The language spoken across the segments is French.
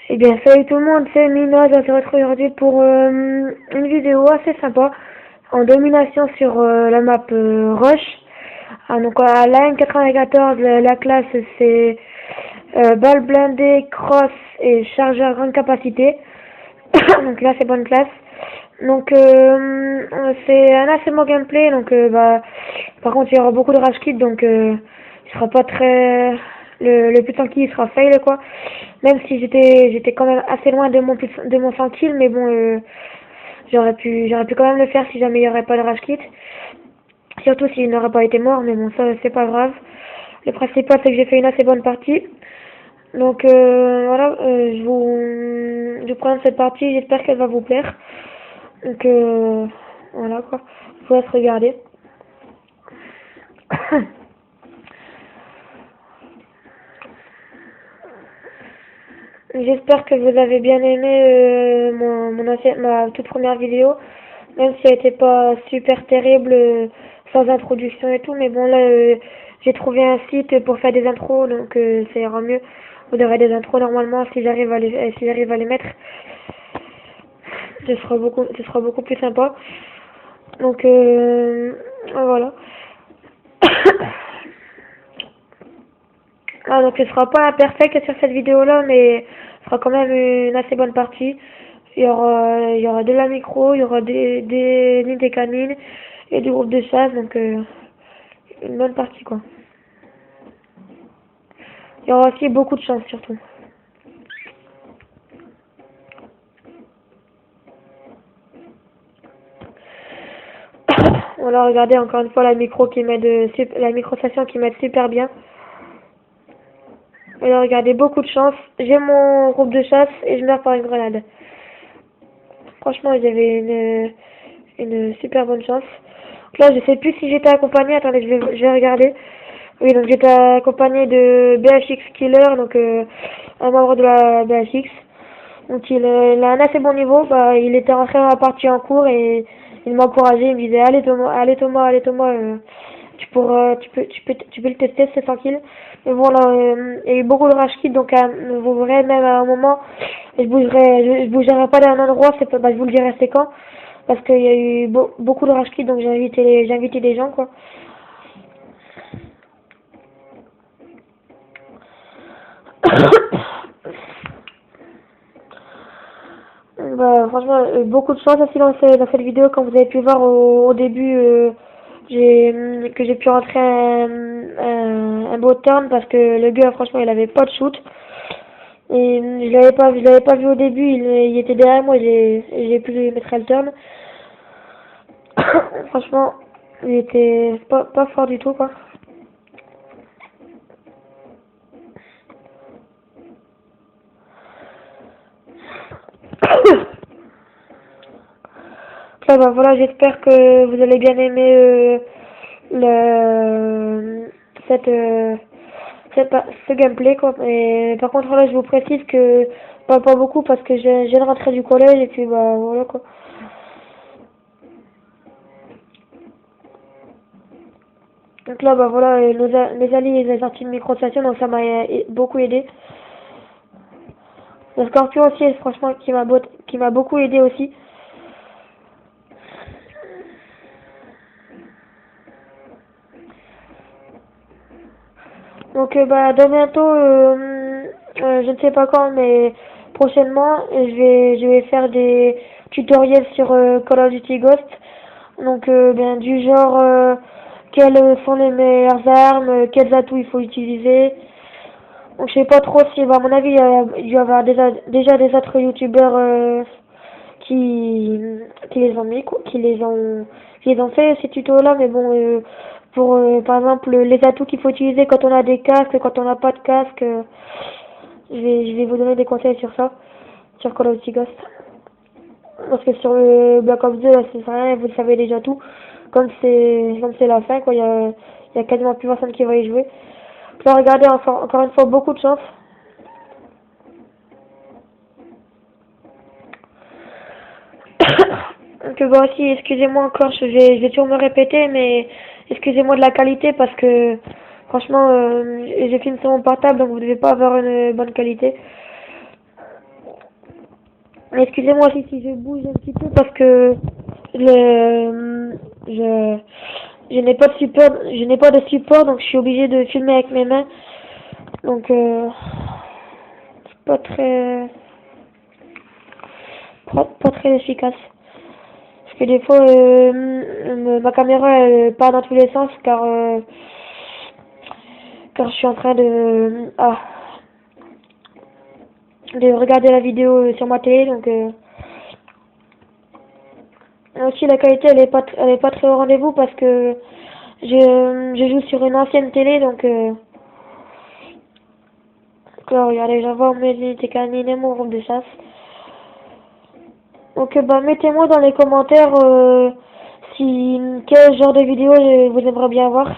Eh bien, salut tout le monde, c'est Mina, je te retrouve aujourd'hui pour une vidéo assez sympa en domination sur la map Rush. Ah, donc à la M94, la classe c'est balle blindée, cross et chargeur grande capacité. Donc là c'est bonne classe. Donc c'est un assez bon gameplay, donc par contre il y aura beaucoup de rage kit, donc il sera pas très le plus tranquille, il sera fail quoi. Même si j'étais quand même assez loin de mon 100 kill, mais bon j'aurais pu quand même le faire si jamais il y aurait pas de rage kit. Surtout s'il n'aurait pas été mort, mais bon ça c'est pas grave. Le principal c'est que j'ai fait une assez bonne partie. Donc voilà, je vous présente cette partie, j'espère qu'elle va vous plaire. Donc voilà quoi, je vous laisse regarder. J'espère que vous avez bien aimé ma toute première vidéo, même si elle n'était pas super terrible, sans introduction et tout, mais bon là j'ai trouvé un site pour faire des intros, donc ça ira mieux. Vous aurez des intros normalement si j'arrive à les mettre. Ce sera beaucoup plus sympa. Donc voilà. Ah, donc ce sera pas perfect sur cette vidéo là, mais ce sera quand même une assez bonne partie. Il y aura de la micro, il y aura des lignes des canines et du groupe de chasse, donc une bonne partie quoi. Il y aura aussi beaucoup de chance surtout. On va regarder encore une fois la la micro station qui m'aide super bien. On va regarder beaucoup de chance. J'ai mon groupe de chasse et je meurs par une grenade. Franchement, j'avais une super bonne chance. Là, je sais plus si j'étais accompagné. Attendez, je vais regarder. Oui, donc j'étais accompagné de BHX Killer, donc un membre de la BHX. Donc il a un assez bon niveau. Bah, il était rentré dans la partie en cours et il m'a encouragé. Il me disait allez Thomas, tu peux le tester, c'est tranquille. Mais bon là, il y a eu beaucoup de rage kit, donc vous verrez même à un moment, je bougerai pas d'un endroit, c'est pas, bah, je vous le dirai c'est quand, parce qu'il y a eu beaucoup de rage kit, donc j'ai invité des gens quoi. Bah, franchement, beaucoup de chance aussi dans cette vidéo, comme vous avez pu voir au début, que j'ai pu rentrer un beau turn parce que le gars, franchement, il avait pas de shoot. Et je l'avais pas vu au début, il était derrière moi, j'ai pu lui mettre le turn. Franchement, il était pas fort du tout, quoi. Là, bah voilà, j'espère que vous allez bien aimer le cette ce gameplay quoi. Et par contre là, je vous précise que pas beaucoup parce que je viens de rentrer du collège et puis bah voilà quoi. Donc là bah voilà, mes alliés ils ont sorti une micro-station, donc ça m'a beaucoup aidé. Le Scorpion aussi, franchement, qui m'a beaucoup aidé aussi. Donc bah dans bientôt, je ne sais pas quand, mais prochainement, je vais faire des tutoriels sur Call of Duty Ghost. Donc bien du genre quelles sont les meilleures armes, quels atouts il faut utiliser. Donc je sais pas trop si, bah, à mon avis, il y avoir déjà des autres youtubeurs qui, qui les ont mis, quoi, qui les ont fait ces tutos là, mais bon, pour par exemple les atouts qu'il faut utiliser quand on a des casques, quand on n'a pas de casque, je vais vous donner des conseils sur ça, sur Call of Duty Ghost. Parce que sur le Black Ops 2, là, c'est rien, vous le savez déjà tout. Comme c'est la fin, quoi, il y a quasiment plus personne qui va y jouer. Là, regardez encore une fois, beaucoup de chance. Donc bah aussi, excusez-moi encore, je vais toujours me répéter, mais excusez-moi de la qualité parce que franchement, j'ai filmé sur mon portable, donc vous devez pas avoir une bonne qualité. Excusez-moi si je bouge un petit peu parce que je, je n'ai pas de support, donc je suis obligé de filmer avec mes mains. Donc, c'est pas très efficace. Parce que des fois, ma caméra elle part dans tous les sens car je suis en train de regarder la vidéo sur ma télé, donc aussi la qualité elle est pas très au rendez-vous parce que je joue sur une ancienne télé, donc là, regardez, j'envoie mes unités canines et mon groupe de chasse. Donc bah mettez-moi dans les commentaires quel genre de vidéo vous aimeriez bien voir.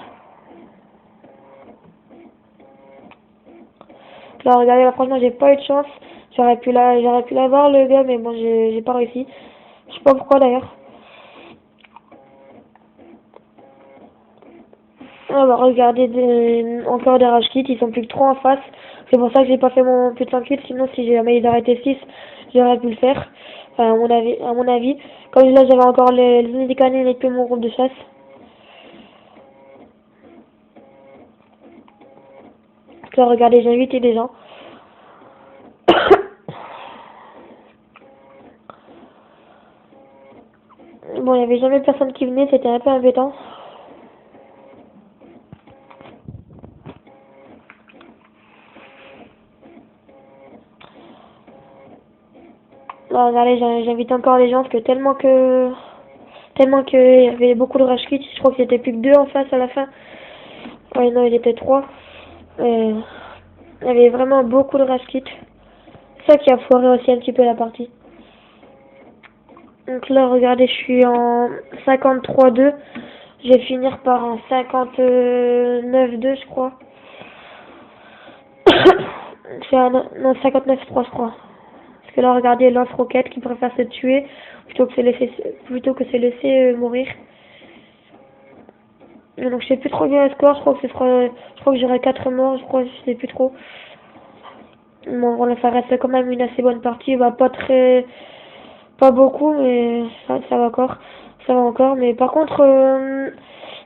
Là regardez, là, franchement j'ai pas eu de chance. J'aurais pu l'avoir le gars, mais bon j'ai pas réussi. Je sais pas pourquoi d'ailleurs. Ah bah regardez, encore des rage kits, ils sont plus que 3 en face. C'est pour ça que j'ai pas fait mon plus de 100 kills, sinon si jamais ils arrêtaient 6, j'aurais pu le faire. Enfin, à mon avis. Comme là j'avais encore les unités canines et puis mon groupe de chasse. Là regardez, j'ai invité des gens. Bon, il y avait jamais personne qui venait, c'était un peu embêtant. Là, regardez, j'invite encore les gens parce que tellement que il y avait beaucoup de rush kits, je crois que c'était plus que 2 en face à la fin. Ouais, non, il était 3. Il y avait vraiment beaucoup de rush kits. C'est ça qui a foiré aussi un petit peu la partie. Donc là, regardez, je suis en 53-2. Je vais finir par un 59-2, je crois. C'est non, 59-3, je crois. Parce que là, regardez, lance-roquette qui préfère se tuer plutôt que se laisser mourir. Et donc, je sais plus trop bien le score. Je crois que j'aurai 4 morts. Je sais plus trop. Bon, voilà, ça reste quand même une assez bonne partie. Bah, pas beaucoup, mais ça va encore. Ça va encore. Mais par contre,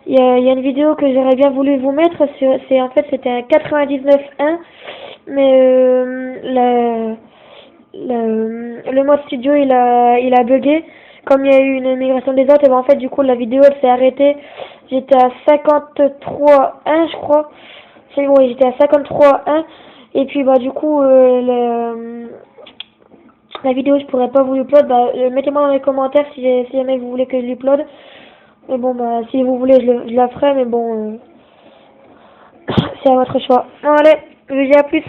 il y a une vidéo que j'aurais bien voulu vous mettre. En fait, c'était un 99-1. Mais le mode studio il a bugué. Comme il y a eu une migration des autres, et ben en fait du coup la vidéo elle s'est arrêtée. J'étais à 53-1 je crois. Oui, j'étais à 53-1 et puis bah du coup la vidéo je pourrais pas vous l'upload. Bah mettez-moi dans les commentaires si jamais vous voulez que je l'upload. Mais bon bah si vous voulez je la ferai, mais bon c'est à votre choix. Bon allez, je vous dis à plus.